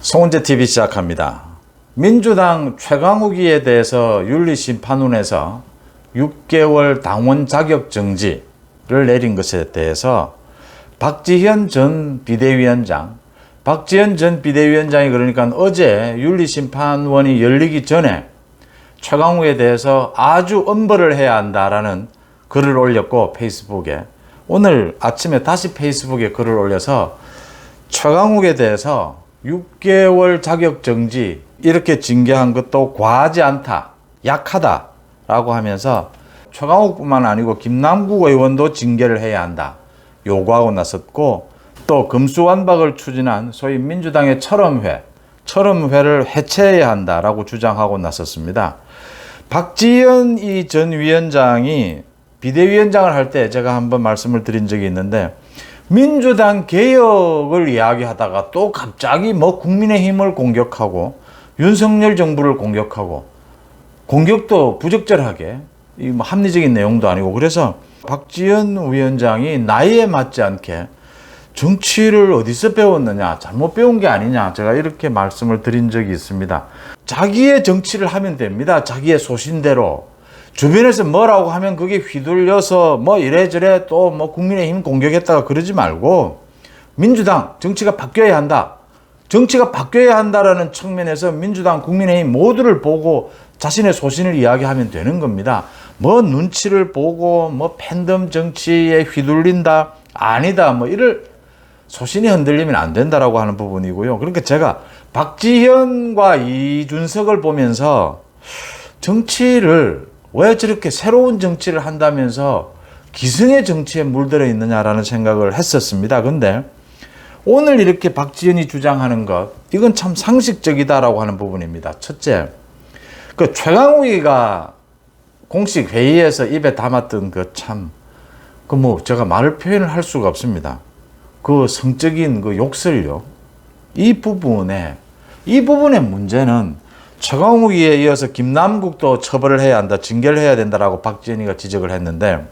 송은재 TV 시작합니다. 민주당 최강욱에 대해서 윤리심판원에서 6개월 당원 자격 정지를 내린 것에 대해서 박지현 전 비대위원장이 그러니까 어제 윤리심판원이 열리기 전에 최강욱에 대해서 아주 엄벌을 해야 한다라는 글을 올렸고, 페이스북에 오늘 아침에 다시 페이스북에 글을 올려서 최강욱에 대해서 6개월 자격정지 이렇게 징계한 것도 과하지 않다, 약하다라고 하면서 최강욱뿐만 아니고 김남국 의원도 징계를 해야 한다 요구하고 나섰고, 또 금수완박을 추진한 소위 민주당의 철험회를 해체해야 한다라고 주장하고 나섰습니다. 박지현 전 위원장이 비대위원장을 할 때 제가 한번 말씀을 드린 적이 있는데, 민주당 개혁을 이야기하다가 또 갑자기 국민의힘을 공격하고 윤석열 정부를 공격하고, 공격도 부적절하게 합리적인 내용도 아니고, 그래서 박지현 위원장이 나이에 맞지 않게 정치를 어디서 배웠느냐, 잘못 배운 게 아니냐, 제가 이렇게 말씀을 드린 적이 있습니다. 자기의 정치를 하면 됩니다. 자기의 소신대로. 주변에서 뭐라고 하면 그게 휘둘려서 이래저래 또 국민의힘 공격했다가 그러지 말고, 민주당 정치가 바뀌어야 한다. 정치가 바뀌어야 한다라는 측면에서 민주당, 국민의힘 모두를 보고 자신의 소신을 이야기하면 되는 겁니다. 눈치를 보고 팬덤 정치에 휘둘린다, 아니다, 이럴 소신이 흔들리면 안 된다라고 하는 부분이고요. 그러니까 제가 박지현과 이준석을 보면서 정치를 왜 저렇게 새로운 정치를 한다면서 기승의 정치에 물들어 있느냐라는 생각을 했었습니다. 근데 오늘 이렇게 박지현이 주장하는 것, 이건 참 상식적이다라고 하는 부분입니다. 첫째, 최강욱이가 공식 회의에서 입에 담았던 제가 말을 표현을 할 수가 없습니다. 그 성적인 욕설요. 이 부분의 문제는 최강욱에 이어서 김남국도 처벌을 해야 한다, 징계를 해야 된다라고 박지현이가 지적을 했는데,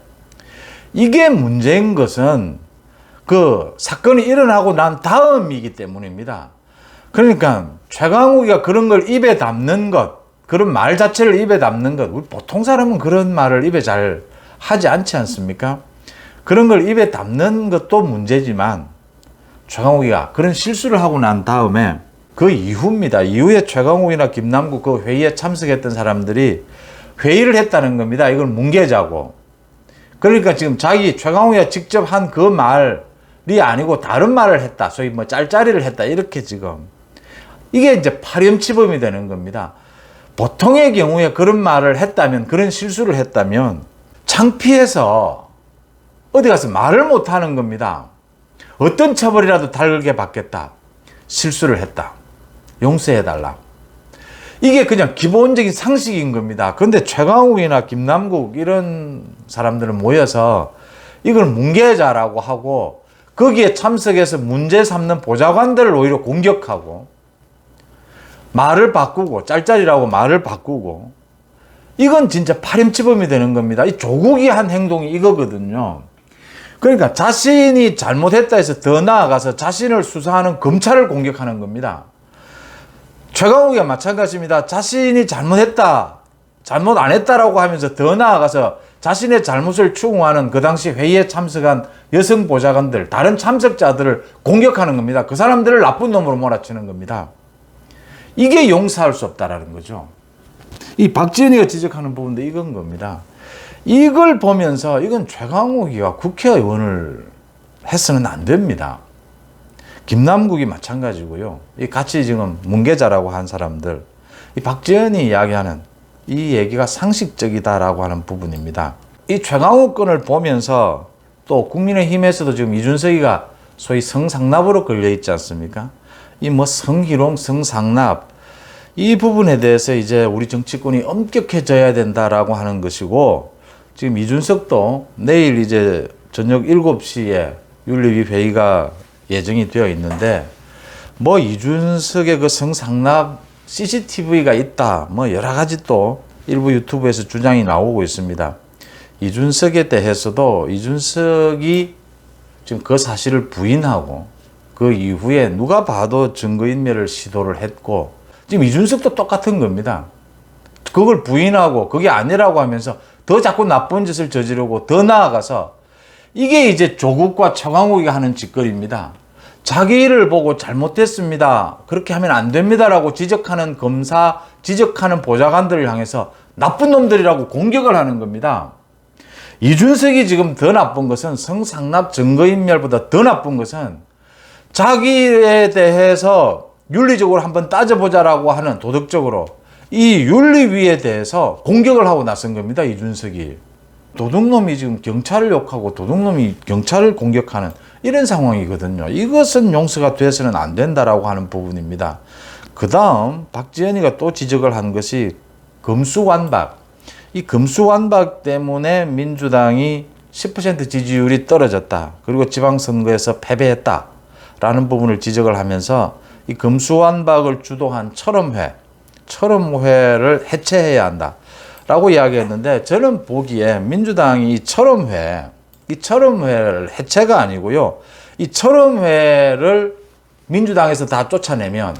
이게 문제인 것은 그 사건이 일어나고 난 다음이기 때문입니다. 그러니까 최강욱이가 그런 걸 입에 담는 것, 그런 말 자체를 입에 담는 것, 우리 보통 사람은 그런 말을 입에 잘 하지 않지 않습니까? 그런 걸 입에 담는 것도 문제지만, 최강욱이가 그런 실수를 하고 난 다음에 그 이후입니다. 이후에 최강욱이나 김남국 그 회의에 참석했던 사람들이 회의를 했다는 겁니다. 이걸 뭉개자고. 그러니까 지금 최강욱이가 직접 한 그 말이 아니고 다른 말을 했다, 소위 짤짤이를 했다, 이렇게 지금 이게 이제 파렴치범이 되는 겁니다. 보통의 경우에 그런 말을 했다면, 그런 실수를 했다면 창피해서 어디 가서 말을 못 하는 겁니다. 어떤 처벌이라도 다르게 받겠다, 실수를 했다, 용서해달라. 이게 그냥 기본적인 상식인 겁니다. 그런데 최강욱이나 김남국 이런 사람들은 모여서 이걸 뭉개자라고 하고, 거기에 참석해서 문제 삼는 보좌관들을 오히려 공격하고, 말을 바꾸고, 짤짤이라고 말을 바꾸고, 이건 진짜 파렴치범이 되는 겁니다. 이 조국이 한 행동이 이거거든요. 그러니까 자신이 잘못했다 해서 더 나아가서 자신을 수사하는 검찰을 공격하는 겁니다. 최강욱이가 마찬가지입니다. 자신이 잘못했다, 잘못 안 했다라고 하면서 더 나아가서 자신의 잘못을 추궁하는 그 당시 회의에 참석한 여성 보좌관들, 다른 참석자들을 공격하는 겁니다. 그 사람들을 나쁜 놈으로 몰아치는 겁니다. 이게 용서할 수 없다라는 거죠. 이 박지현이가 지적하는 부분도 이건 겁니다. 이걸 보면서 이건 최강욱이가 국회의원을 해서는 안 됩니다. 김남국이 마찬가지고요. 이 같이 지금 뭉개자라고 한 사람들, 이 박지현이 이야기하는 이 얘기가 상식적이다라고 하는 부분입니다. 이 최강욱 건을 보면서 또 국민의힘에서도 지금 이준석이가 소위 성상납으로 걸려 있지 않습니까? 이 성희롱, 성상납, 이 부분에 대해서 이제 우리 정치권이 엄격해져야 된다라고 하는 것이고, 지금 이준석도 내일 이제 저녁 7시에 윤리위 회의가 예정이 되어 있는데, 이준석의 그 성상납 CCTV가 있다, 여러 가지 또 일부 유튜브에서 주장이 나오고 있습니다. 이준석에 대해서도 이준석이 지금 그 사실을 부인하고 그 이후에 누가 봐도 증거인멸을 시도를 했고, 지금 이준석도 똑같은 겁니다. 그걸 부인하고 그게 아니라고 하면서 더 자꾸 나쁜 짓을 저지르고 더 나아가서 이게 이제 조국과 최강욱이 하는 짓거리입니다. 자기 일을 보고 잘못됐습니다, 그렇게 하면 안 됩니다라고 지적하는 검사, 지적하는 보좌관들을 향해서 나쁜 놈들이라고 공격을 하는 겁니다. 이준석이 지금 더 나쁜 것은, 성상납 증거인멸보다 더 나쁜 것은 자기에 대해서 윤리적으로 한번 따져보자라고 하는, 도덕적으로 이 윤리위에 대해서 공격을 하고 나선 겁니다. 이준석이. 도둑놈이 지금 경찰을 욕하고 도둑놈이 경찰을 공격하는 이런 상황이거든요. 이것은 용서가 돼서는 안 된다라고 하는 부분입니다. 그 다음 박지원이가 또 지적을 한 것이 금수완박. 이 금수완박 때문에 민주당이 10% 지지율이 떨어졌다, 그리고 지방선거에서 패배했다 라는 부분을 지적을 하면서 이 금수완박을 주도한 철험회를 해체해야 한다 라고 이야기했는데, 저는 보기에 민주당이 이 철험회를 해체가 아니고요, 이 철험회를 민주당에서 다 쫓아내면,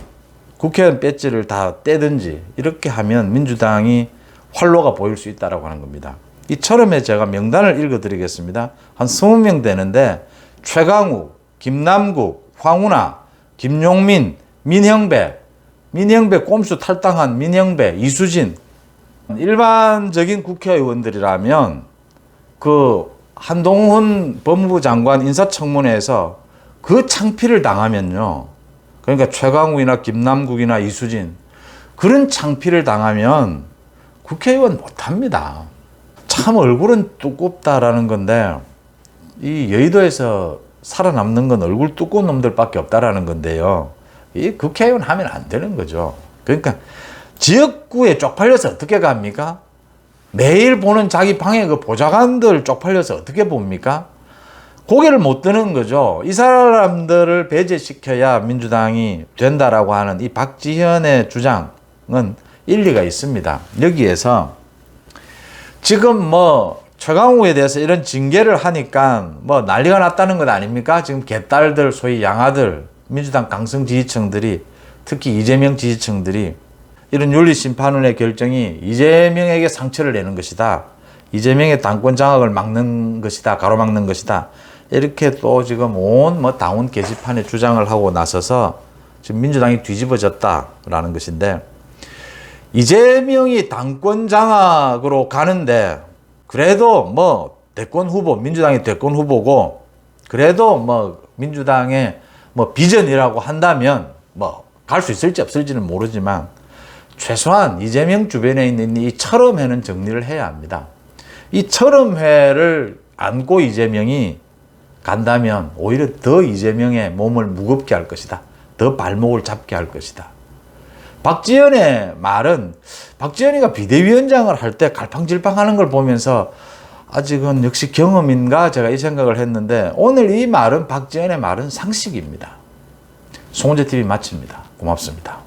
국회의원 배지를 다 떼든지 이렇게 하면 민주당이 활로가 보일 수 있다라고 하는 겁니다. 이 철험회 제가 명단을 읽어드리겠습니다. 한 20명 되는데, 최강욱, 김남국, 황운하, 김용민, 민형배 꼼수 탈당한 민형배, 이수진. 일반적인 국회의원들이라면 그 한동훈 법무부 장관 인사청문회에서 그 창피를 당하면요, 그러니까 최강욱이나 김남국이나 이수진, 그런 창피를 당하면 국회의원 못합니다. 참 얼굴은 두껍다라는 건데, 이 여의도에서 살아남는 건 얼굴 두꺼운 놈들밖에 없다라는 건데요, 이 국회의원 하면 안 되는 거죠. 그러니까 지역구에 쪽팔려서 어떻게 갑니까? 매일 보는 자기 방에 그 보좌관들 쪽팔려서 어떻게 봅니까? 고개를 못 드는 거죠. 이 사람들을 배제시켜야 민주당이 된다라고 하는 이 박지현의 주장은 일리가 있습니다. 여기에서 지금 최강욱에 대해서 이런 징계를 하니까 난리가 났다는 것 아닙니까? 지금 개딸들, 소위 양아들, 민주당 강성 지지층들이, 특히 이재명 지지층들이 이런 윤리심판원의 결정이 이재명에게 상처를 내는 것이다, 이재명의 당권 장악을 막는 것이다, 가로막는 것이다, 이렇게 또 지금 온 당원 게시판에 주장을 하고 나서서 지금 민주당이 뒤집어졌다라는 것인데, 이재명이 당권 장악으로 가는데 그래도 대권 후보, 민주당의 대권 후보고, 그래도 민주당의 비전이라고 한다면 갈 수 있을지 없을지는 모르지만 최소한 이재명 주변에 있는 이 철험회는 정리를 해야 합니다. 이 철험회를 안고 이재명이 간다면 오히려 더 이재명의 몸을 무겁게 할 것이다, 더 발목을 잡게 할 것이다. 박지원의 말은, 박지원이가 비대위원장을 할 때 갈팡질팡하는 걸 보면서 아직은 역시 경험인가 제가 이 생각을 했는데, 오늘 이 말은, 박지원의 말은 상식입니다. 송은재TV 마칩니다. 고맙습니다.